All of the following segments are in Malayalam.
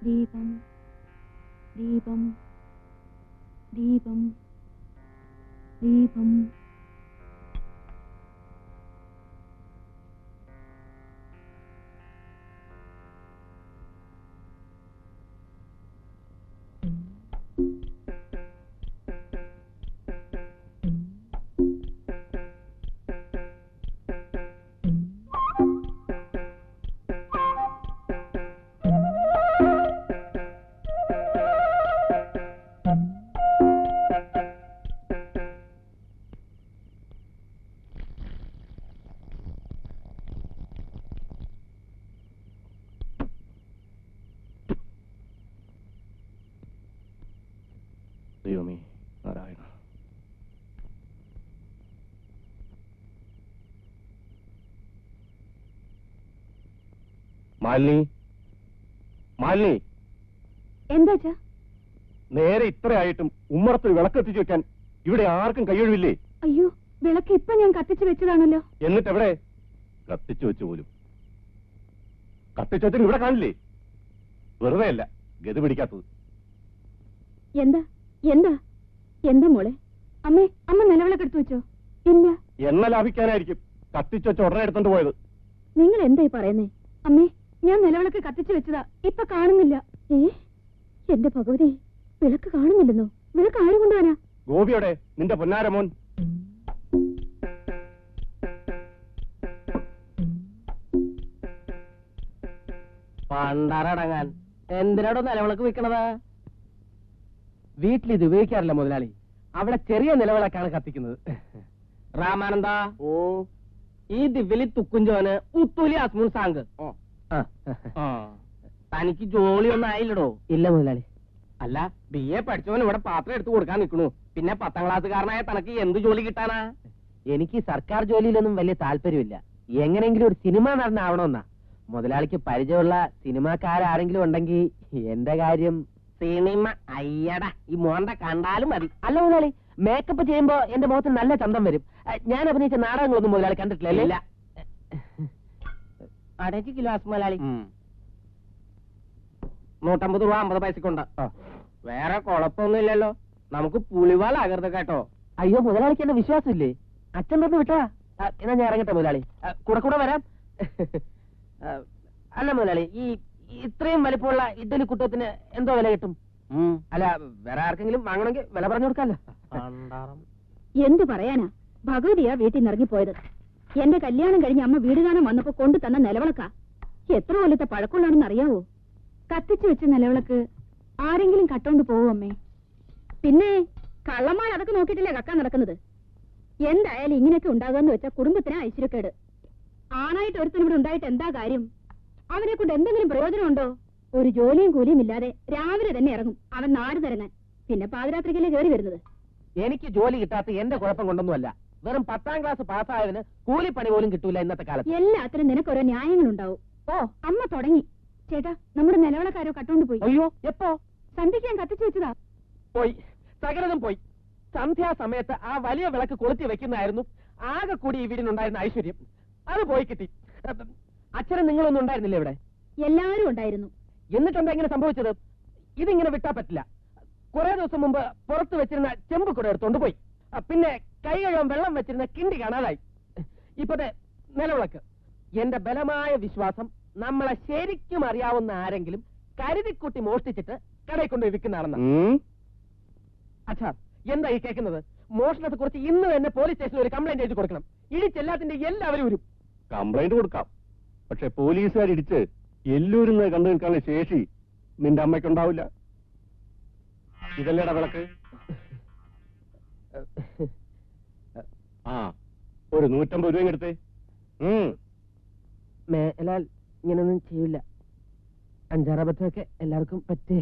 ദീപം ദീപം ദീപം ദീപം. ദൈവമേ നാരായണ. മാലിനി, മാലിനി, എന്താ? നേരെ ഇത്രയായിട്ടും ഉമ്മറത്ത് വിളക്കെത്തിച്ചു വെക്കാൻ ഇവിടെ ആർക്കും കയ്യൊഴിവില്ലേ? അയ്യോ, വിളക്ക് ഇപ്പൊ ഞാൻ കത്തിച്ചു വെച്ചതാണല്ലോ. എന്നിട്ട് എവിടെ? കത്തിച്ചു വെച്ചു പോലും. കത്തിച്ചു വെച്ചിട്ട് ഇവിടെ കാണില്ലേ? വെറുതെ അല്ല ഗതി പിടിക്കാത്തത്. എന്താ എന്താ എന്താ മോളെ? അമ്മേ, അമ്മ നിലവിളക്ക് എടുത്തു വെച്ചോ? ഇല്ല. എണ്ണ ലാഭിക്കാനായിരിക്കും കത്തിച്ചു വെച്ച് ഉടനെ എടുത്തോണ്ട് പോയത്. നിങ്ങൾ എന്തായി പറയുന്നേ? അമ്മേ, ഞാൻ നിലവിളക്ക് കത്തിച്ചു വെച്ചതാ, ഇപ്പൊ കാണുന്നില്ല. എന്റെ ഭഗവതി, വിളക്ക് കാണുന്നില്ലെന്നോ? വിളക്ക് ആര് കൊണ്ടുവരാ? ഗോപിയോടെ നിന്റെ പൊന്നാരമോൻ. പണ്ടാറടങ്ങാൻ എന്തിനാടോ നിലവിളക്ക് വെക്കണത്? വീട്ടിൽ ഇത് ഉപയോഗിക്കാറില്ല മുതലാളി. അവിടെ ചെറിയ നിലവിളക്കാണ് കത്തിക്കുന്നത്. രാമാനന്ദ, ഓ ഈ ദിവലി തുക്കുഞ്ചോന് ഉത്തൂലി അസ്മൂൻ സാങ്ക്. തനിക്ക് ജോലിയൊന്നും ആയില്ലടോ? ഇല്ല മുതലാളി. അല്ല, BA പഠിച്ചവൻ ഇവിടെ പാത്രം എടുത്തു കൊടുക്കാൻ നിൽക്കണു. പിന്നെ 10ാം ക്ലാസ്സുകാരനായ തനക്ക് എന്ത് ജോലി കിട്ടാനാ? എനിക്ക് സർക്കാർ ജോലിയിലൊന്നും വലിയ താല്പര്യമില്ല. എങ്ങനെങ്കിലും ഒരു സിനിമ നടനാവണമെന്നാ. മുതലാളിക്ക് പരിചയമുള്ള സിനിമാക്കാരെങ്കിലും ഉണ്ടെങ്കിൽ എന്റെ കാര്യം. സിനിമ? അയ്യടാ, ഈ മോണ്ട കണ്ടാലും മതി. അല്ല മുതലാളി, മേക്കപ്പ് ചെയ്യുമ്പോ എന്റെ മുഖത്ത് നല്ല ചന്തം വരും. ഞാൻ അഭിനയിച്ച നാടകങ്ങളൊന്നും മുതലാളി കണ്ടിട്ടില്ല? 1.5 കിലോ മുതലാളി. 150 രൂപ 50 പൈസക്കുണ്ട്. വേറെ കുഴപ്പമൊന്നുമില്ലല്ലോ. നമുക്ക് പുളിവാലാകരുത് കേട്ടോ. അയ്യോ, മുതലാളിക്ക് എന്നെ വിശ്വാസമില്ലേ? അച്ഛൻ പറഞ്ഞ് വിട്ടാ. എന്നാ ഞാൻ ഇറങ്ങട്ടെ മുതലാളി, കൂടെ വരാം. അല്ല മുതലാളി, ഈ ഇത്രയും വലിപ്പമുള്ള ഇഡ്ഡലി കുട്ടത്തിന് എന്തോ വില കിട്ടും? അല്ല, വേറെ ആർക്കെങ്കിലും വാങ്ങണമെങ്കിൽ വില പറഞ്ഞു കൊടുക്കാല്ലോ. എന്തു പറയാനാ, ഭഗവതിയാ വീട്ടിൽ നിന്ന് ഇറങ്ങിപ്പോയത്. എന്റെ കല്യാണം കഴിഞ്ഞ് അമ്മ വീട് കാണാൻ വന്നപ്പോ കൊണ്ടു തന്ന നിലവിളക്കാ. എത്ര കൊല്ലത്തെ പഴക്കമുള്ളാണെന്ന് അറിയാവോ? കത്തിച്ചു വെച്ച നിലവിളക്ക് ആരെങ്കിലും കട്ടോണ്ട് പോവോ അമ്മേ? പിന്നെ കള്ളന്മാർ അതൊക്കെ നോക്കിയിട്ടില്ലേ കക്കാൻ നടക്കുന്നത്. എന്തായാലും ഇങ്ങനെയൊക്കെ ഉണ്ടാകുമെന്ന് വെച്ചാൽ കുടുംബത്തിന് ഐശ്വര്യക്കേട്. ആണായിട്ട് ഒരുത്തനും ഇവിടെ ഉണ്ടായിട്ട് എന്താ കാര്യം? അവനെ കൊണ്ട് എന്തെങ്കിലും പ്രയോജനമുണ്ടോ? ഒരു ജോലിയും കൂലിയും ഇല്ലാതെ രാവിലെ തന്നെ ഇറങ്ങും അവൻ നാട് തരങ്ങാൻ. പിന്നെ പാതിരാത്രിക്കല്ലേ കയറി വരുന്നത്. എനിക്ക് ജോലി കിട്ടാത്ത എന്റെ കുഴപ്പം കൊണ്ടൊന്നുമല്ല. വെറും 10ാം ക്ലാസ് പാസ്സായതിന് കൂലിപ്പണി പോലും കിട്ടൂല ഇന്നത്തെ കാലത്ത്. എല്ലാത്തിനും നിനക്കൊരോ ന്യായങ്ങളുണ്ടാവും. ഓ, അമ്മ തുടങ്ങി. ചേട്ടാ, നമ്മുടെ നിലവിളക്കാരോ കട്ടോണ്ട് പോയി. അയ്യോ, എപ്പോ? സന്ധ്യയ്ക്ക് ഞാൻ കത്തിച്ചു വെച്ചതാ. പോയി, സകലതും പോയി. സന്ധ്യാസമയത്ത് ആ വലിയ വിളക്ക് കൊളുത്തി വെക്കുന്നതായിരുന്നു ആകെ കൂടി ഈ വീടിനുണ്ടായിരുന്ന ഐശ്വര്യം. അത് പോയി കിട്ടി. അച്ഛനും നിങ്ങളൊന്നും ഉണ്ടായിരുന്നില്ല ഇവിടെ? എല്ലാരും ഉണ്ടായിരുന്നു. എന്നിട്ടെന്താ ഇങ്ങനെ സംഭവിച്ചത്? ഇതിങ്ങനെ വിട്ടാ പറ്റില്ല. കുറെ ദിവസം മുമ്പ് പുറത്ത് വെച്ചിരുന്ന ചെമ്പ് കൂടെ എടുത്തോണ്ട് പോയി. പിന്നെ കൈ കഴുകാൻ വെള്ളം വെച്ചിരുന്ന കിണ്ടി കാണാതായി. ഇപ്പത്തെ നിലവിളക്ക്. എന്റെ ബലമായ വിശ്വാസം നമ്മളെ ശരിക്കും അറിയാവുന്ന ആരെങ്കിലും കരുതിക്കുട്ടി മോഷ്ടിച്ചിട്ട് കടയിൽ കൊണ്ട് വിൽക്കുന്നതാണെന്ന്. അച്ഛാ, എന്താ ഈ കേൾക്കുന്നത്? മോഷണത്തെ കുറിച്ച് ഇന്ന് തന്നെ പോലീസ് സ്റ്റേഷനിൽ ഒരു കംപ്ലൈന്റ് എഴുതി കൊടുക്കണം. ഇടിച്ചെല്ലാത്തിന്റെ എല്ലാവരും വരും. കംപ്ലൈന്റ് കൊടുക്കാം, പക്ഷെ പോലീസുകാരിടിച്ച് എല്ലൂരുന്ന് കണ്ടു നിൽക്കാനുള്ള ശേഷി നിന്റെ അമ്മയ്ക്കുണ്ടാവില്ല. ഇതല്ലേടാ വിളക്ക്? ആ, ഒരു 150 രൂപ എടുത്തേ. മേലാൽ ഇങ്ങനൊന്നും ചെയ്യില്ല. 5-6 അബദ്ധമൊക്കെ എല്ലാവർക്കും പറ്റേ.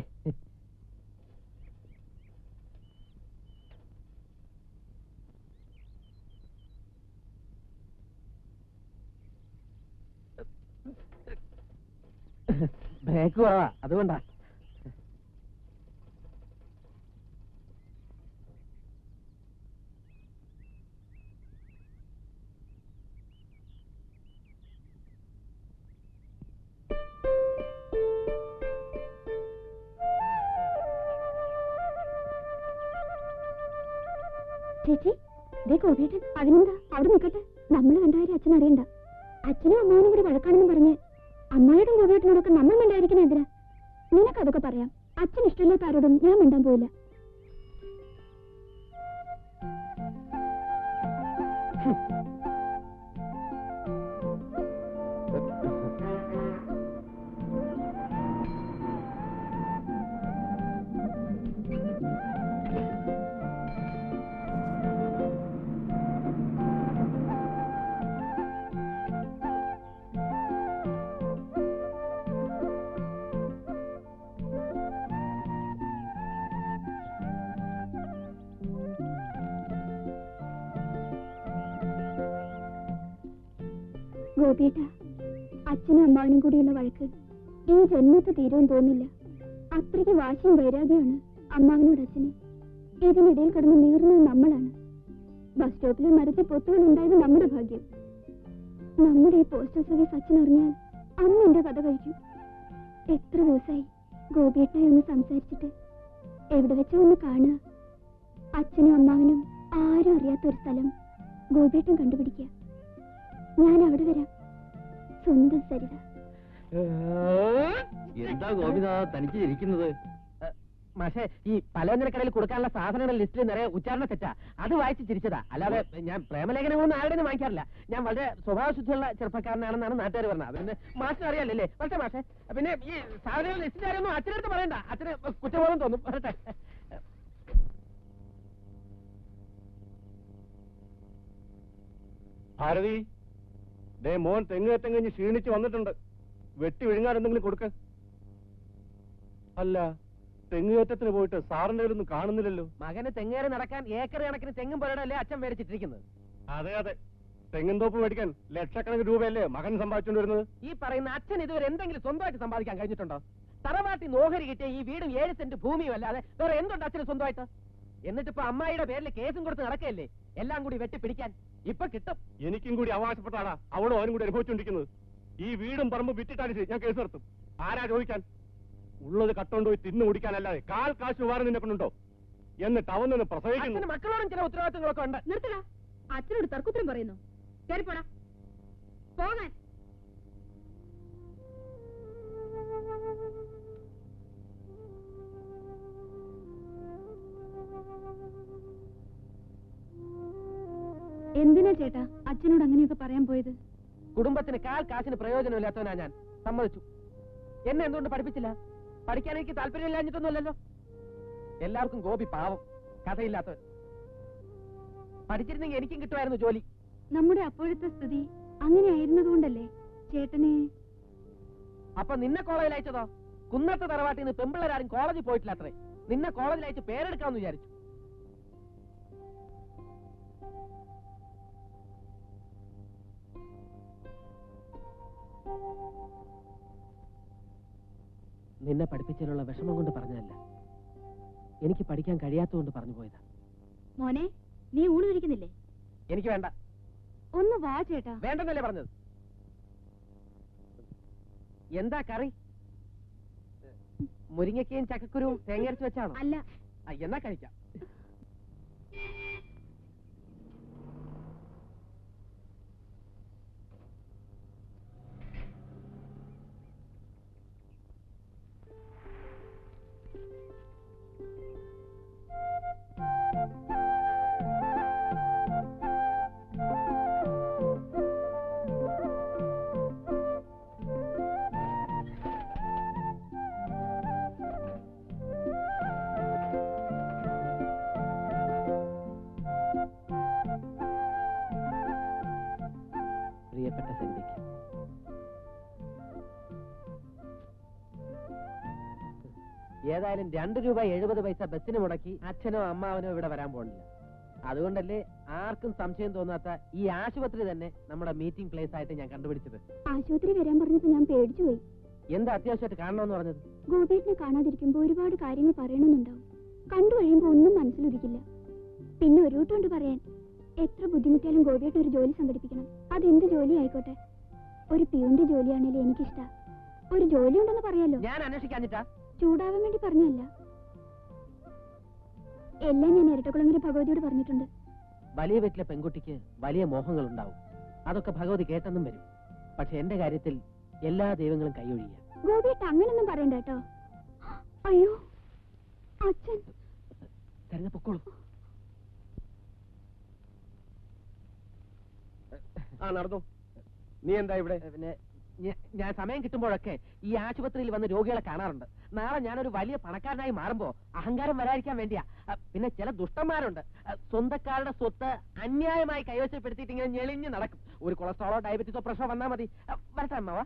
ബ്രേക്ക് കുറവാ, അതുകൊണ്ടാ. ചേച്ചി ദേ ഗോപിയേട്ടൻ. അതിനെന്താ, അവിടെ നിൽക്കട്ടെ. നമ്മൾ കണ്ടാരും അച്ഛൻ അറിയണ്ട. അച്ഛനും അമ്മാവനും കൂടി വഴക്കാണെന്ന് പറഞ്ഞ് അമ്മായിയുടെ ഗോപിയേട്ടനോടൊക്കെ നമ്മൾ മിണ്ടായിരിക്കണ എന്തിനാ? നിനക്കതൊക്കെ പറയാം. അച്ഛൻ ഇഷ്ടമില്ലാത്ത ആരോടും ഞാൻ മിണ്ടാൻ പോയില്ല. ഗോപിയേട്ട, അച്ഛനും അമ്മാവനും കൂടിയുള്ള വഴക്ക് ഈ ജന്മത്തെ തീരുമെന്ന് തോന്നില്ല. അത്രയ്ക്ക് വാശിയും വൈരാഗ്യമാണ് അമ്മാവനോട് അച്ഛന്. ഇതിനിടയിൽ കിടന്ന് നീറുന്നത് നമ്മളാണ്. ബസ് സ്റ്റോപ്പിൽ മരത്തിൽ പൊത്തുകൾ ഉണ്ടായത് നമ്മുടെ ഭാഗ്യം. നമ്മുടെ ഈ പോസ്റ്റൽ സർവീസ് അച്ഛൻ അറിഞ്ഞാൽ അന്ന് എന്റെ കഥ കഴിക്കും. എത്ര ദിവസമായി ഗോപിയേട്ടായി ഒന്ന് സംസാരിച്ചിട്ട്. എവിടെ വെച്ചാ ഒന്ന് കാണുക. അച്ഛനും അമ്മാവനും ആരും അറിയാത്തൊരു സ്ഥലം ഗോപിയേട്ടൻ കണ്ടുപിടിക്കുക. ഞാൻ അവിടെ വരാം. സ്വന്തം സരിത. എന്താ ഗോപിനാഥ തനിച്ച് ഇരിക്കുന്നത്? പക്ഷേ ഈ പലചരക്കടയിൽ കൊടുക്കാനുള്ള സാധനങ്ങളുടെ ലിസ്റ്റിൽ നിറയെ ഉച്ചാരണ തെറ്റാ. അത് വായിച്ച് ചിരിച്ചതാ. അല്ലാതെ ഞാൻ പ്രേമലേഖനങ്ങളൊന്നും ആരുടെയും വാങ്ങിക്കാറില്ല. ഞാൻ വളരെ സ്വഭാവശുദ്ധിയുള്ള ചെറുപ്പക്കാരനാണെന്നാണ് നാട്ടുകാർ പറഞ്ഞത്. അതിന് മാഷിന് അറിയാലല്ലേ? പക്ഷേ മാഷെ, പിന്നെ ഈ സാധനങ്ങളുടെ ലിസ്റ്റിന്റെ കാര്യമൊന്നും അച്ഛനടുത്ത് പറയണ്ട. അച്ഛന് കുറ്റബോധം തോന്നും. പറയട്ടെ. ഭാരതി, ദേ മോൻ തെങ്ങ് കഴിഞ്ഞ് ക്ഷീണിച്ച് വന്നിട്ടുണ്ട്. വെട്ടി വിഴുങ്ങാൻ എന്തെങ്കിലും കൊടുക്ക. അല്ല, തെങ്ങുകയറ്റത്തിന് പോയിട്ട് സാറിന്റെ കയ്യിലൊന്നും കാണുന്നില്ലല്ലോ. മകന് തെങ്ങേറി നടക്കാൻ ഏക്കർ കണക്കിന് തെങ്ങും പുരടല്ലേ അച്ഛൻ മേടിച്ചിട്ടിരിക്കുന്നത്. അതെ അതെ, തെങ്ങിൻ തോപ്പ് മേടിക്കാൻ ലക്ഷക്കണക്കിന് രൂപയല്ലേ മകൻ സമ്പാദിച്ചുകൊണ്ട് വരുന്നത്. ഈ പറയുന്ന അച്ഛൻ ഇതുവരെ എന്തെങ്കിലും സ്വന്തമായിട്ട് സമ്പാദിക്കാൻ കഴിഞ്ഞിട്ടുണ്ടോ? തറവാട്ടി നോഹരി കിട്ടിയ ഈ വീടും 7 സെന്റ് ഭൂമിയും അല്ലാതെ വേറെ എന്തുണ്ട് അച്ഛന് സ്വന്തമായിട്ട്? എന്നിട്ടിപ്പോ അമ്മായിയുടെ പേരിൽ കേസും കൊടുത്ത് നടക്കല്ലേ എല്ലാം കൂടി വെട്ടിപ്പിടിക്കാൻ. ഇപ്പൊ കിട്ടും. എനിക്കും കൂടി അവകാശപ്പെട്ടാണ് അവളും അവനും കൂടി അനുഭവിച്ചുകൊണ്ടിരിക്കുന്നത്. ഈ വീടും പറമ്പ് വിറ്റിട്ടാലും ശരി, ഞാൻ കേസ് നടത്തും. ആരാ ചോദിക്കാൻ? ഉള്ളത് കട്ടോണ്ട് പോയി തിന്നു കുടിക്കാനല്ലാതെ കാൽ കാശ് ഉപകാരം നിന്നെ കൊണ്ടുണ്ടോ? എന്നിട്ട് അവൻ നിന്ന് പ്രസവിക്കുന്നു. മക്കളോടും ചില ഉത്തരവാദിത്തങ്ങളൊക്കെ ഉണ്ട്. നിർത്തടാ. അച്ഛനോട് തർക്കുത്തരം പറയുന്നു. കേറിപ്പോടാ. പോകാൻ. എന്തിനാ ചേട്ടാ അച്ഛനോട് അങ്ങനെയൊക്കെ പറയാൻ പോയത്? കുടുംബത്തിന് കാൽ കാശിന് പ്രയോജനമില്ലാത്തവനാ ഞാൻ. സമ്മതിച്ചു. എന്നെ എന്തുകൊണ്ട് പഠിപ്പിച്ചില്ല? പഠിക്കാൻ എനിക്ക് താല്പര്യമില്ലാഞ്ഞിട്ടൊന്നുമല്ലല്ലോ. എല്ലാവർക്കും ഗോപി പാവം, കഥയില്ലാത്തവൻ. പഠിച്ചിരുന്നെങ്കിൽ എനിക്കും കിട്ടുമായിരുന്നു ജോലി. നമ്മുടെ അപ്പോഴത്തെ സ്ഥിതി അങ്ങനെ ആയിരുന്നതുകൊണ്ടല്ലേ ചേട്ടനെ. അപ്പൊ നിന്നെ കോളേജിൽ അയച്ചതോ? കുന്നത്തെ തറവാട്ടിൽ നിന്ന് പെമ്പിള്ളേരാരും കോളേജിൽ പോയിട്ടില്ല അത്രേ. നിന്നെ കോളേജിൽ അയച്ച് പേരെടുക്കാമെന്ന് വിചാരിച്ചു. നിന്നെ പഠിപ്പിച്ചതിനുള്ള വിഷമം കൊണ്ട് പറഞ്ഞതല്ല, എനിക്ക് പഠിക്കാൻ കഴിയാത്തതുകൊണ്ട് പറഞ്ഞു പോയതാ. മോനെ, നീ ഊണ് കഴിക്കുന്നില്ലേ? എനിക്ക് വേണ്ട. ഒന്ന് വാ ചേട്ടാ. വേണ്ടെന്നല്ലേ പറഞ്ഞത്? എന്താ കറി? മുരിങ്ങക്കയും ചക്കക്കുരുവും തേങ്ങയരച്ച് വെച്ചാണോ? അല്ല. എന്നാ കഴിക്കാം. പ്രിയപ്പെട്ട സന്ധ്യയ്ക്ക് ഏതായാലും 2 രൂപ 70 പൈസ ബസ്സിന് മുടക്കി അച്ഛനോ അമ്മാവനോ ഇവിടെ വരാൻ പോണില്ല. അതുകൊണ്ടല്ലേ ആർക്കും സംശയം തോന്നാത്ത ഈ ആശുപത്രി തന്നെ നമ്മുടെ മീറ്റിംഗ് പ്ലേസ് ആയിട്ട് ഞാൻ കണ്ടുപിടിച്ചത്. ആശുപത്രി വരാൻ പറഞ്ഞപ്പോ ഞാൻ പേടിച്ചു പോയി. എന്താ അത്യാവശ്യമായിട്ട് കാണണമെന്ന് പറഞ്ഞത്? ഗോപിയേട്ടനെ കാണാതിരിക്കുമ്പോ ഒരുപാട് കാര്യങ്ങൾ പറയണമെന്നുണ്ടാവും. കണ്ടു കഴിയുമ്പോ ഒന്നും മനസ്സിലൊതുക്കില്ല. പിന്നെ ഒരു കൂട്ടുണ്ട് പറയാൻ. എത്ര ബുദ്ധിമുട്ടിയാലും ഗോപിയേട്ടൻ ഒരു ജോലി സംഘടിപ്പിക്കണം. അതെന്ത് ജോലി ആയിക്കോട്ടെ. ഒരു പിയൂന്റെ ജോലിയാണേലും എനിക്കിഷ്ട. ഒരു ജോലി ഉണ്ടെന്ന് പറയാലോ. ഞാൻ അന്വേഷിക്കാഞ്ഞിട്ടാ? ചൂടാവാൻ വേണ്ടി പറഞ്ഞല്ല. എല്ലാം ഞാൻ ഇരട്ടക്കുളങ്ങര ഭഗവതിയോട് പറഞ്ഞിട്ടുണ്ട്. വലിയ വീട്ടിലെ പെൺകുട്ടിക്ക് വലിയ മോഹങ്ങൾ ഉണ്ടാവും. അതൊക്കെ ഭഗവതി കേട്ടെന്നും വരും. പക്ഷെ എന്റെ കാര്യത്തിൽ എല്ലാ ദൈവങ്ങളും കൈയൊഴിയ. ഗോപിയേട്ട അങ്ങനൊന്നും പറയണ്ട കേട്ടോ. അയ്യോ അച്ഛൻ. കരുത പൊക്കോളൂ. ആ നടന്നു. നീ എന്താ ഇവിടെ? പിന്നെ ഞാൻ സമയം കിട്ടുമ്പോഴൊക്കെ ഈ ആശുപത്രിയിൽ വന്ന് രോഗികളെ കാണാറുണ്ട്. നാളെ ഞാനൊരു വലിയ പണക്കാരനായി മാറുമ്പോ അഹങ്കാരം വരാതിരിക്കാൻ വേണ്ടിയാ. പിന്നെ ചില ദുഷ്ടന്മാരുണ്ട്, സ്വന്തക്കാരുടെ സ്വത്ത് അന്യായമായി കൈവശപ്പെടുത്തിയിട്ട് ഇങ്ങനെ ഞെളിഞ്ഞ് നടക്കും. ഒരു കൊളസ്ട്രോളോ ഡയബറ്റീസോ പ്രഷറോ വന്നാൽ മതി. വരട്ടെ അമ്മാവാ.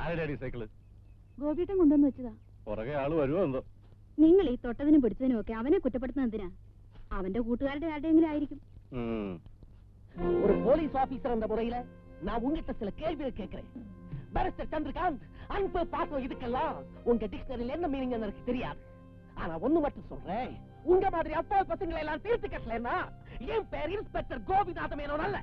ആരുടെ സൈക്കിള്? ഗോപിയേട്ടൻ കൊണ്ടുവന്ന് വെച്ചതാ. പുറകെ ആള് വരുമോ എന്തോ. നിങ്ങൾ ഈ തൊട്ടതിനും പിടിച്ചതിനും ഒക്കെ അവനെ കുറ്റപ്പെടുത്തുന്ന എന്തിനാ? അവന്റെ കൂട്ടുകാരുടെ ആരുടെയെങ്കിലും ആയിരിക്കും. ஒரு போலீஸ் ஆபீசர் என்ற முறையில நான் உங்ககிட்ட சில கேள்விகள் கேட்கிறேன். பாரிஸ்டர் சந்திரகாந்த், அன்பு பாசம் இதுக்கெல்லாம் உங்க டிக்ஷனரியில் என்ன மீனிங் எனக்கு தெரியாது. ஆனா ஒண்ணு மட்டும் சொல்றேன், உங்க மாதிரி அப்பா பசங்களை எல்லாம் தீர்த்து கட்டலன்னா என் பேர் இன்ஸ்பெக்டர் கோபிநாத மேனோன் அல்ல.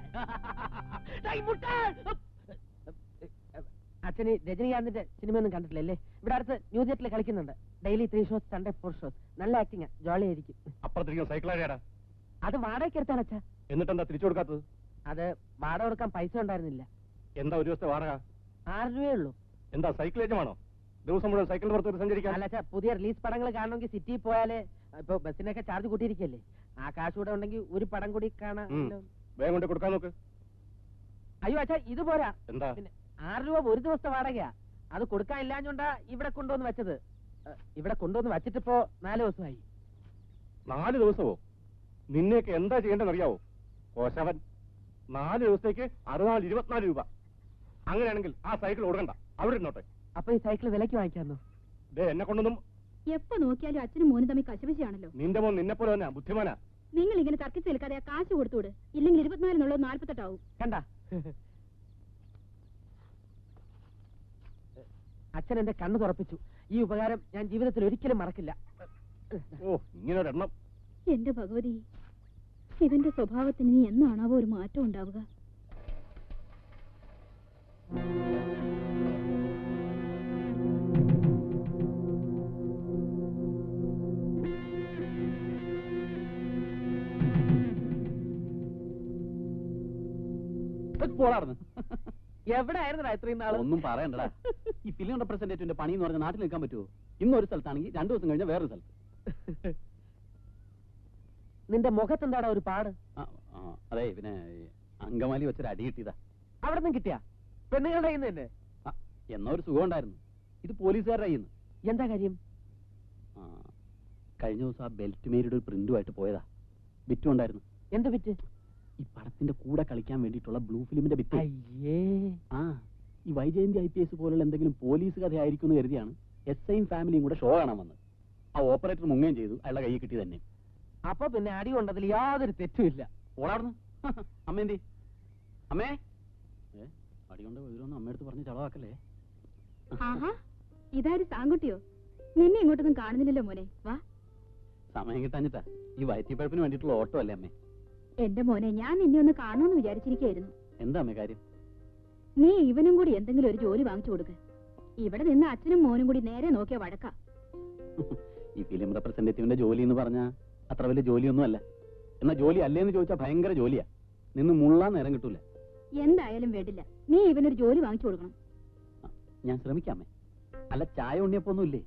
അച്ഛന് രജനീകാന്തിന്റെ സിനിമയൊന്നും കണ്ടിട്ടില്ലല്ലേ? ഇവിടെ അടുത്ത് ന്യൂ തിയേറ്ററിൽ കളിക്കുന്നുണ്ട്. Daily 3 shows, Sunday 4 shows. നല്ല ആക്ടിങ്, ജോളി ആയിരിക്കും. അപ്പുറത്തിരിക്കുന്ന സൈക്കിൾ ആരെയാടാ? അത് വാടകയ്ക്ക് എടുത്താണ് അച്ഛാ. എന്നിട്ടെന്താ തിരിച്ചു കൊടുക്കാത്തത്? അത് വാടക കൊടുക്കാൻ പൈസ ഉണ്ടായിരുന്നില്ല. എന്താ ഒരു ദിവസത്തെ വാടക? 6 രൂപയേ ഉള്ളൂ. എന്താ സൈക്കിൾ ഏജമാണോ? ദിവസം മുഴുവൻ സൈക്കിളിന്റെ പുറത്ത് സഞ്ചരിക്കാൻ? അല്ല അച്ഛാ, പുതിയ റിലീസ് പടങ്ങൾ കാണണമെങ്കിൽ സിറ്റിയിൽ പോയാലേ. ഇപ്പൊ ബസ്സിനൊക്കെ ചാർജ് കൂട്ടിയിരിക്കല്ലേ. ആ കാശ് കൂടെ ഉണ്ടെങ്കിൽ ഒരു പടം കൂടി കാണാൻ. വേഗം കൊണ്ട് കൊടുക്കാൻ നോക്ക്. അയ്യോ അച്ഛാ, ഇത് പോരാ. എന്താ? പിന്നെ 6 രൂപ ഒരു ദിവസത്തെ വാടകയാ. അത് കൊടുക്കാൻ ഇല്ലാഞ്ഞോണ്ടാ ഇവിടെ കൊണ്ടുവന്ന് വെച്ചത്. ഇവിടെ കൊണ്ടുവന്ന് വെച്ചിട്ടിപ്പോ 4 ദിവസമായി. 4 ദിവസമോ? നിന്നെയൊക്കെ എന്താ ചെയ്യേണ്ടതെന്ന് അറിയാവോ? കോശവൻ, 4 ദിവസത്തേക്ക് 24 രൂപ. അങ്ങനെയാണെങ്കിൽ ആ സൈക്കിൾ കൊടുക്കണ്ട, അവിടെ ഇരുന്നോട്ടെ. അപ്പൊ ഈ സൈക്കിൾ വിലക്ക് വാങ്ങിക്കാന്നോ? എന്നെ കൊണ്ടൊന്നും. എപ്പോ നോക്കിയാലും അച്ഛനും മോനും തമ്മിൽ കശപിശയാണല്ലോ. നിന്റെ മോൻ നിന്നെ പോലെ തന്നെ ബുദ്ധിമാനാ. നിങ്ങൾ ഇങ്ങനെ തർക്കിച്ച് നിൽക്കാതെ ആ കാശ് കൊടുത്തുവിട്. ഇല്ലെങ്കിൽ 24 48 ആവും. കണ്ട, അച്ഛൻ എന്റെ കണ്ണു തുറപ്പിച്ചു. ഈ ഉപകാരം ഞാൻ ജീവിതത്തിൽ ഒരിക്കലും മറക്കില്ല. ഓ, ഇങ്ങനെ ഒരെണ്ണം. എന്റെ ഭഗവതി, ഇവന്റെ സ്വഭാവത്തിന് ഇനി എന്നാണാവോ ഒരു മാറ്റം ഉണ്ടാവുക? എവിടെ ആയിരുന്നടാ ഇത്രയും നാള്? ഒന്നും പറയണ്ടടാ. ഈ ഫിലിം റെപ്രസെന്റേറ്റീവിന്റെ പണി എന്ന് പറഞ്ഞാൽ നാട്ടിൽ നിൽക്കാൻ പറ്റുമോ? ഇന്നൊരു സ്ഥലത്താണെങ്കിൽ 2 ദിവസം കഴിഞ്ഞാൽ വേറൊരു സ്ഥലത്ത്. നിന്റെ മുഖത്തെന്താടാ ഒരു പാട്? അതെ, പിന്നെ അങ്കമാലി വെച്ചൊരു അടി കിട്ടിയതാ. അവിടെ നിന്നും കിട്ടിയാ? പെണ്ണുങ്ങളുടെ കയ്യിൽ നിന്ന് തന്നെ? എന്നാ ഒരു സുഖം ഉണ്ടായിരുന്നു. ഇത് പോലീസുകാരുടെ കയ്യിൽ നിന്ന്. എന്താ കാര്യം? കഴിഞ്ഞ ദിവസം ആ ബെൽറ്റ് മേരിയുടെ ഒരു പ്രിന്റുമായിട്ട് പോയതാ. ബിറ്റും ഉണ്ടായിരുന്നു. എന്ത് ബിറ്റ്? ഈ പടത്തിന്റെ കൂടെ കളിക്കാൻ വേണ്ടിയിട്ടുള്ള ബ്ലൂ ഫിലിമിന്റെ ബിറ്റ്. അയ്യേ. ഈ വൈജയന്തി IPS പോലുള്ള എന്തെങ്കിലും പോലീസ് കഥയായിരിക്കും എന്ന് കരുതിയാണ് SIയും ഫാമിലിയും കൂടെ ഷോ കാണാൻ വന്നത്. ആ ഓപ്പറേറ്റർ മുങ്ങുകയും ചെയ്തു. അയാളുടെ കൈ കിട്ടി തന്നെ. അപ്പൊ പിന്നെ അടി കൊണ്ടതിൽ യാതൊരു തെറ്റുമില്ല. ഓടാർന്ന്. അമ്മ എന്തി? അമ്മേ, അടി കൊണ്ട് വീരൊന്നും അമ്മയടുത്ത് പറഞ്ഞ് ചളവാക്കല്ലേ. ആഹാ, ഇതാര് സാങ്കുട്ടിയോ? നിന്നെ ഇങ്ങോട്ടൊന്നും കാണുന്നില്ലല്ലോ മോനെ. വാ. സമയം കിട്ടാഞ്ഞിട്ടാ. ഈ വയറ്റിപ്പഴപ്പിന് വേണ്ടിയിട്ടുള്ള ഓട്ടോ അല്ലേ അമ്മേ? എന്റെ മോനെ, ഞാൻ നിന്നെ ഒന്ന് കാണുമെന്ന് വിചാരിച്ചിരിക്കുകയായിരുന്നു. എന്താ അമ്മേ കാര്യം? നീ ഇവനും കൂടി എന്തെങ്കിലും ഒരു ജോലി വാങ്ങിച്ചു കൊടുക്ക്. ഇവിടെ നിന്ന് അച്ഛനും മോനും കൂടി നേരെ നോക്കിയ വഴക്കാ. ഈ ഫിലിം റെപ്രസെന്റേറ്റീവിന്റെ ജോലി എന്ന് പറഞ്ഞാൽ അത്ര വലിയ ജോലിയൊന്നും അല്ല. എന്നാ ജോലി അല്ലേന്ന് ചോദിച്ചാൽ ഭയങ്കര ജോലിയാ. നിന്ന് മുള്ളാൻ നേരം കിട്ടൂല. എന്തായാലും വേണ്ടില്ല, നീ ഇവനൊരു ജോലി വാങ്ങിച്ചു കൊടുക്കണം. ഞാൻ ശ്രമിക്കാമേ. അല്ല, ചായ ഉണ്ണിയപ്പൊന്നും ഇല്ലേ?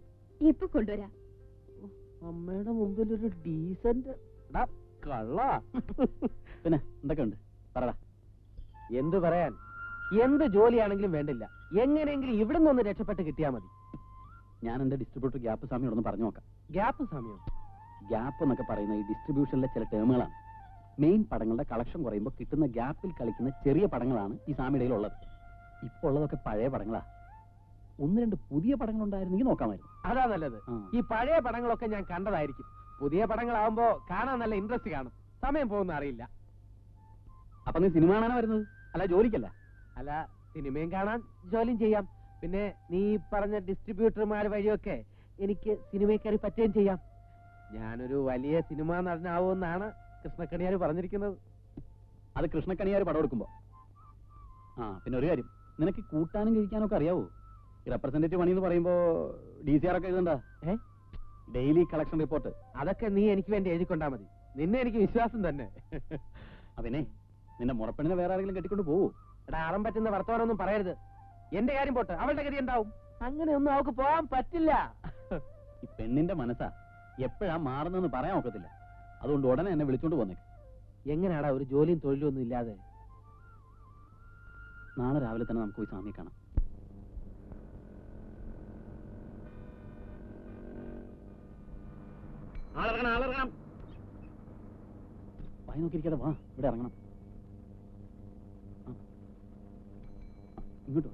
ഇപ്പൊ കൊണ്ടുവരാ. അമ്മയുടെ മുമ്പിൽ ഒരു ഡീസന്റ് കള്ള. പിന്നെ എന്തൊക്കെ ഉണ്ട് പറടാ. എന്ത് പറയാൻ? എന്ത് ജോലിയാണെങ്കിലും വേണ്ടില്ല, എങ്ങനെയെങ്കിലും ഇവിടെ നിന്ന് രക്ഷപ്പെട്ട് കിട്ടിയാ മതി. ഞാൻ എന്റെ ഡിസ്ട്രിബ്യൂട്ടർ ഗ്യാപ്പ് സ്വാമിയോടൊന്ന് പറഞ്ഞു നോക്കാം. ഗ്യാപ്പ് സമയം? ഗ്യാപ്പ് എന്നൊക്കെ പറയുന്ന ഈ ഡിസ്ട്രിബ്യൂഷനിലെ ചില ടേമുകളാണ്. മെയിൻ പടങ്ങളുടെ കളക്ഷൻ കുറയുമ്പോൾ കിട്ടുന്ന ഗ്യാപ്പിൽ കളിക്കുന്ന ചെറിയ പടങ്ങളാണ് ഈ സ്വാമിയുടെ ഉള്ളത്. ഇപ്പോൾ ഉള്ളതൊക്കെ പഴയ പടങ്ങളാ. 1-2 പുതിയ പടങ്ങൾ ഉണ്ടായിരുന്നെങ്കിൽ നോക്കാമായിരുന്നു. അതാ നല്ലത്. ഈ പഴയ പടങ്ങളൊക്കെ ഞാൻ കണ്ടതായിരിക്കും. പുതിയ പടങ്ങളാവുമ്പോ കാണാൻ നല്ല ഇൻട്രസ്റ്റ് കാണും. സമയം പോകുന്ന അറിയില്ല. അപ്പൊ നീ സിനിമ കാണാനാ വരുന്നത്, അല്ല ജോലിക്കല്ല? അല്ല, സിനിമയും കാണാൻ ജോലിയും ചെയ്യാം. പിന്നെ നീ പറഞ്ഞ ഡിസ്ട്രിബ്യൂട്ടർമാർ വഴിയൊക്കെ എനിക്ക് സിനിമയിൽ കയറി പറ്റുകയും ചെയ്യാം. ഞാനൊരു വലിയ സിനിമ നടനാവുമെന്നാണ് കൃഷ്ണക്കണിയാർ പറഞ്ഞിരിക്കുന്നത്. അത് കൃഷ്ണക്കണിയാർ പടം എടുക്കുമ്പോ. പിന്നെ ഒരു കാര്യം, നിനക്ക് കൂട്ടാനും കഴിക്കാനൊക്കെ അറിയാവോ? ഈ റെപ്രസെന്റേറ്റീവ് പണി എന്ന് പറയുമ്പോ DCR ഒക്കെ എഴുതണ്ട. Daily collection report. അതൊക്കെ നീ എനിക്ക് വേണ്ടി എഴുതിക്കൊണ്ടാ മതി. നിന്നെ എനിക്ക് വിശ്വാസം തന്നെ. അതിനെ നിന്റെ മുറപ്പെണ്ണിനെ വേറെ ആരെങ്കിലും കെട്ടിക്കൊണ്ട് പോവൂ. എടാ, അറം പറ്റുന്ന വർത്തമാനമൊന്നും പറയരുത്. എന്റെ കാര്യം പോട്ടെ, അവളുടെ ഗതി എന്താവും? അങ്ങനെയൊന്നും അവൾക്ക് പോകാൻ പറ്റില്ല. ഈ പെണ്ണിന്റെ മനസ്സാ എപ്പോഴാ മാറുന്നെന്ന് പറയാൻ ഒക്കത്തില്ല. അതുകൊണ്ട് ഉടനെ എന്നെ വിളിച്ചോണ്ട് പോന്നേക്ക്. എങ്ങനെയാടാ ഒരു ജോലിയും തൊഴിലും ഒന്നും ഇല്ലാതെ? നാളെ രാവിലെ തന്നെ നമുക്ക് പോയി സ്വാമിയെ കാണാം. ആളിറങ്ങണം. വായി നോക്കിയിരിക്കാതെ വാ, ഇവിടെ ഇറങ്ങണം. ഇങ്ങോട്ടോ.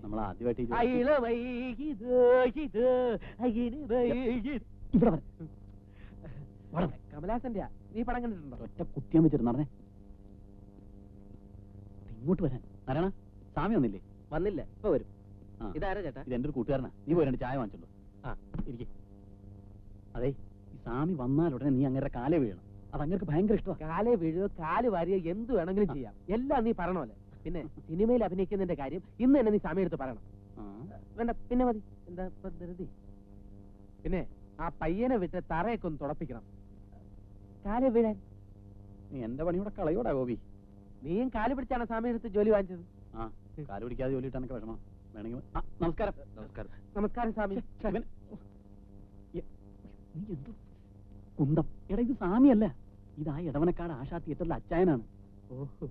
നമ്മൾ ആദ്യമായിട്ട് ഇവിടെ കമലാസന്റെ നീ പടം കണ്ടിട്ടുണ്ടോ? ഒറ്റ കുത്തിയാൻ വെച്ചിട്ട് നടന്നേ. ഇങ്ങോട്ട് വരാൻ ആരാണ്? സ്വാമി വന്നില്ലേ? വന്നില്ല, ഇപ്പൊ വരും. ആ, ഇതാരാ ചേട്ടാ? ഇത് എന്റെ ഒരു കൂട്ടുകാരനാ. നീ പോയി രണ്ട് ചായ വാങ്ങിച്ചോണ്ടോ. ആ, ഇരിക്കെ. അതെ, ഈ സ്വാമി വന്നാൽ ഉടനെ നീ അങ്ങനെ കാലേ വീഴണം. അത് അങ്ങനെ ഭയങ്കര ഇഷ്ടമാണ്. കാലേ വീഴുക, കാല് വാരിയോ, എന്ത് വേണമെങ്കിലും ചെയ്യാം. എല്ലാം നീ പറഞ്ഞോലെ. പിന്നെ സിനിമയിൽ അഭിനയിക്കുന്നതിന്റെ കാര്യം ഇന്ന് തന്നെ നീ സമയം എടുത്ത് പറയണം. വേണ്ട, പിന്നെ മതി. എന്താ ഇപ്പൊ ധൃതി? പിന്നെ ആ പയ്യനെ വിട്ട് തറയൊക്കെ ഒന്ന് തുടപ്പിക്കണം. കാലേ വീഴാൻ. നീ എന്റെ പണിയൂടെ കളയോടാ ഗോപി. നീയും കാല് പിടിച്ചാണ് സമയം എടുത്ത് ജോലി വാങ്ങിച്ചത്. ആ, കാല് പിടിക്കാതെ ജോലി ഇട്ടാനൊക്കെ വിഷമം. വേണമെങ്കിൽ നമസ്കാരം. നമസ്കാരം. നമസ്കാരം സ്വാമി. നീ എന്ത് കുന്തം? എടാ, ഇത് സ്വാമിയല്ല, ഇതാ ഇടവനക്കാട് ആശാ തിയേറ്ററിലെ അച്ചായനാണ്. ഓഹോ,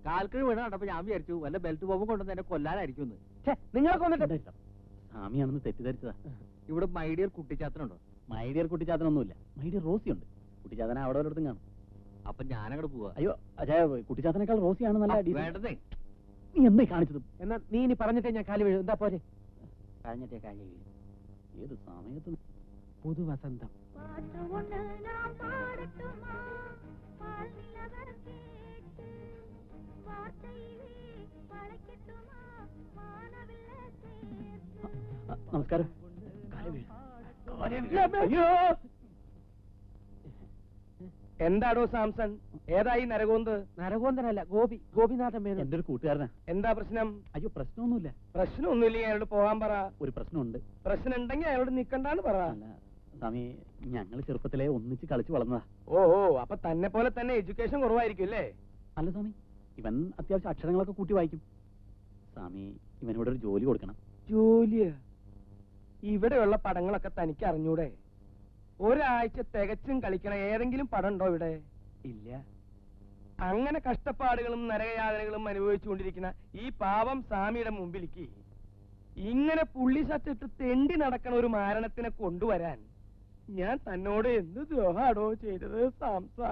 കാൽക്കിഴ് വീണ കണ്ടപ്പോ ഞാൻ വിചാരിച്ചു വല്ല ബെൽറ്റ് ബോംബും കൊണ്ടുവന്ന് എന്നെ കൊല്ലാനായിരിക്കും. നിങ്ങളൊക്കെ വന്നിട്ട് സ്വാമിയാണെന്ന് തെറ്റിദ്ധരിച്ചതാ. ഇവിടെ മൈഡിയർ കുട്ടിച്ചാത്തനുണ്ടോ? മൈഡിയർ കുട്ടിച്ചാത്തനൊന്നുമില്ല, മൈഡിയർ റോസി ഉണ്ട്. കുട്ടിച്ചാത്തന അവിടെ ഒരിടത്തും കാണും. അപ്പൊ ഞാനങ്ങോട്ട് പോവാ. അയ്യോ അജയ, കുട്ടിച്ചാത്തനേക്കാൾ റോസിയാണ് നല്ല അടി. വേണ്ടതേ. നീ എന്തായി കാണിച്ചത്? എന്നാ നീ ഇനി പറഞ്ഞിട്ടേ ഞാൻ കാല് വീഴും. എന്താ പോരെ? കഴിഞ്ഞിട്ടേ കാലി വീഴും. ഏത് സമയത്ത്? പുതുവസന്തം. നമസ്കാരം. എന്താടോ സാംസൺ, ഏതായി നരകോന്ത്? നരകോന്തനല്ല, ഗോപിനാഥൻ മേനോൻ. എന്റെ ഒരു കൂട്ടുകാരനാ. എന്താ പ്രശ്നം? അയ്യോ, പ്രശ്നമൊന്നുമില്ല. പ്രശ്നമൊന്നുമില്ല, അയാളോട് പോകാൻ പറ. ഒരു പ്രശ്നമുണ്ട്. പ്രശ്നം ഉണ്ടെങ്കിൽ അയാളോട് നിക്കണ്ടാന്ന് പറ. അല്ല സ്വാമി, ഞങ്ങൾ ചെറുപ്പത്തിലെ ഒന്നിച്ച് കളിച്ചു വളർന്നതാ. ഓ, അപ്പൊ തന്നെ പോലെ തന്നെ എഡ്യൂക്കേഷൻ കുറവായിരിക്കും അല്ലേ? അല്ല സ്വാമി, ഇവൻ അത്യാവശ്യം അക്ഷരങ്ങളൊക്കെ കൂട്ടി വായിക്കും. സ്വാമി, ഇവനോട് ഒരു ജോലി കൊടുക്കണം. ജോലിയാ? ഇവിടെയുള്ള പടങ്ങളൊക്കെ തനിക്ക് അറിഞ്ഞൂടെ? ഒരാഴ്ച തികച്ചും കളിക്കണ ഏതെങ്കിലും പടം ഉണ്ടോ ഇവിടെ? ഇല്ല. അങ്ങനെ കഷ്ടപ്പാടുകളും നരകയാതനകളും അനുഭവിച്ചുകൊണ്ടിരിക്കുന്ന ഈ പാവം സ്വാമിയുടെ മുമ്പിലേക്ക് ഇങ്ങനെ പുള്ളി സച്ചിട്ട് തെണ്ടി നടക്കണ ഒരു മാരണത്തിനെ കൊണ്ടുവരാൻ ഞാൻ തന്നോട് എന്ത് ദ്രോഹാടോ ചെയ്തത് സാംസാ?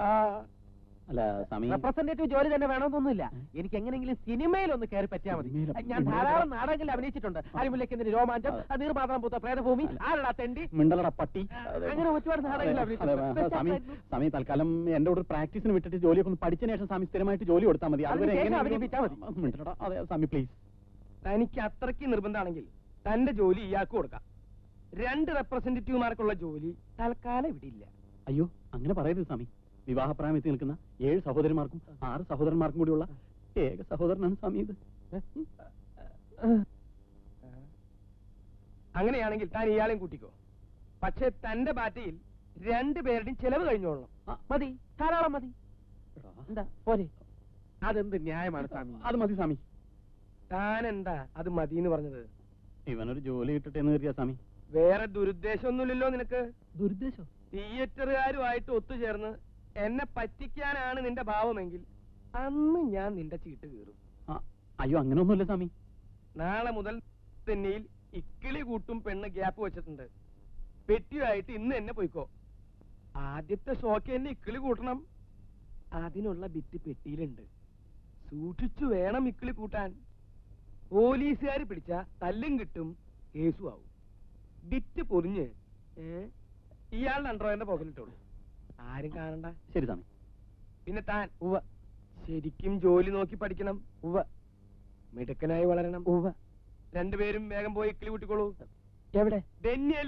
അല്ല സ്വാമി, റെപ്രസെന്റേറ്റീവ് ജോലി തന്നെ വേണമെന്നൊന്നുമില്ല. എനിക്ക് എങ്ങനെയെങ്കിലും സിനിമയിൽ ഒന്ന് കയറി പറ്റിയാൽ മതി. ഞാൻ ധാരാളം നാടകങ്ങളിൽ അഭിനയിച്ചിട്ടുണ്ട്. അരിമുല്ലയ്ക്കെന്തിന് രോമാഞ്ചം, നീർമാത്രം പൂത്ത പ്രേതഭൂമി, ആരടാ തെണ്ടി, മിണ്ടലട പട്ടി, അങ്ങനെ ഒരുപാട് നാടകങ്ങളിൽ സ്വാമി, സ്വാമി തൽക്കാലം എന്റെ കൂടെ പ്രാക്ടീസിന് വിട്ടിട്ട് ജോലിയൊക്കെ ഒന്ന് പഠിച്ചതിന് ശേഷം സ്വാമി സ്ഥിരമായിട്ട് ജോലി കൊടുത്താൽ മതി. അതുവരെ അഭിനയിപ്പിച്ചാൽ മതി. മിണ്ടലട. അതെ സ്വാമി, പ്ലീസ്. തനിക്ക് അത്രയ്ക്ക് നിർബന്ധമാണെങ്കിൽ തന്റെ ജോലി ഇയാൾക്ക് കൊടുക്കാം. 2 റെപ്രസെന്റേറ്റീവുമാർക്കുള്ള ജോലി തൽക്കാലം ഇവിടെ ഇല്ല. അയ്യോ, അങ്ങനെ പറയരുത് സ്വാമി. വിവാഹപ്രായം എത്തി നിൽക്കുന്ന 7 സഹോദരന്മാർക്കും 6 സഹോദരന്മാർക്കും കൂടിയുള്ള ഏക സഹോദരനാണ് സ്വാമി ഇത്. അങ്ങനെയാണെങ്കിൽ താൻ ഇയാളെയും കൂട്ടിക്കോ. പക്ഷെ തന്റെ പാർട്ടിയിൽ 2 പേരുടെയും ചെലവ് കഴിഞ്ഞോളണം. മതി, ധാരാളം മതി. എന്താ പോരെ? അതെന്ത് ന്യായമാണ് സ്വാമി? അത് മതി സ്വാമി. താൻ എന്താ അത് മതി എന്ന് പറഞ്ഞത്? ഇവനൊരു ജോലി കിട്ടട്ടെ എന്ന് കരുതിയാ സ്വാമി. വേറെ ദുരുദ്ദേശമൊന്നുമില്ലല്ലോ നിനക്ക്? ദുരുദ്ദേശം? തിയേറ്ററുകാരുമായിട്ട് ഒത്തുചേർന്ന് എന്നെ പറ്റിക്കാനാണ് നിന്റെ ഭാവമെങ്കിൽ അന്ന് ഞാൻ നിന്റെ ചീട്ട് കീറും. അയ്യോ, അങ്ങനെയൊന്നുമില്ല സ്വാമി. നാളെ മുതൽ തെന്നിയിൽ ഇക്കിളി കൂട്ടും പെണ്ണ് ഗ്യാപ്പ് വെച്ചിട്ടുണ്ട്. പെട്ടിയായിട്ട് ഇന്ന് എന്നെ പോയിക്കോ. ആദ്യത്തെ ഷോക്ക് എന്നെ ഇക്കിളി കൂട്ടണം. അതിനുള്ള ബിറ്റ് പെട്ടിയിലുണ്ട്. സൂക്ഷിച്ചു വേണം ഇക്കിളി കൂട്ടാൻ. പോലീസുകാർ പിടിച്ച തല്ലും കിട്ടും, കേസും ആവും. ബിറ്റ് പൊറിഞ്ഞ് ഇയാളുടെ അണ്ടർവെയറിന്റെ പോക്കലിട്ടോളൂ. ആരും കാണണ്ട. ശരി സ്വാമി. പിന്നെ താൻ ശരിക്കും ജോലി നോക്കി പഠിക്കണം. മിടുക്കനായി വളരണം. 2 പേരും വേഗം പോയി ഇക്കിളി കൂട്ടിക്കോളൂ. എവിടെ? ഡെന്നിയല്.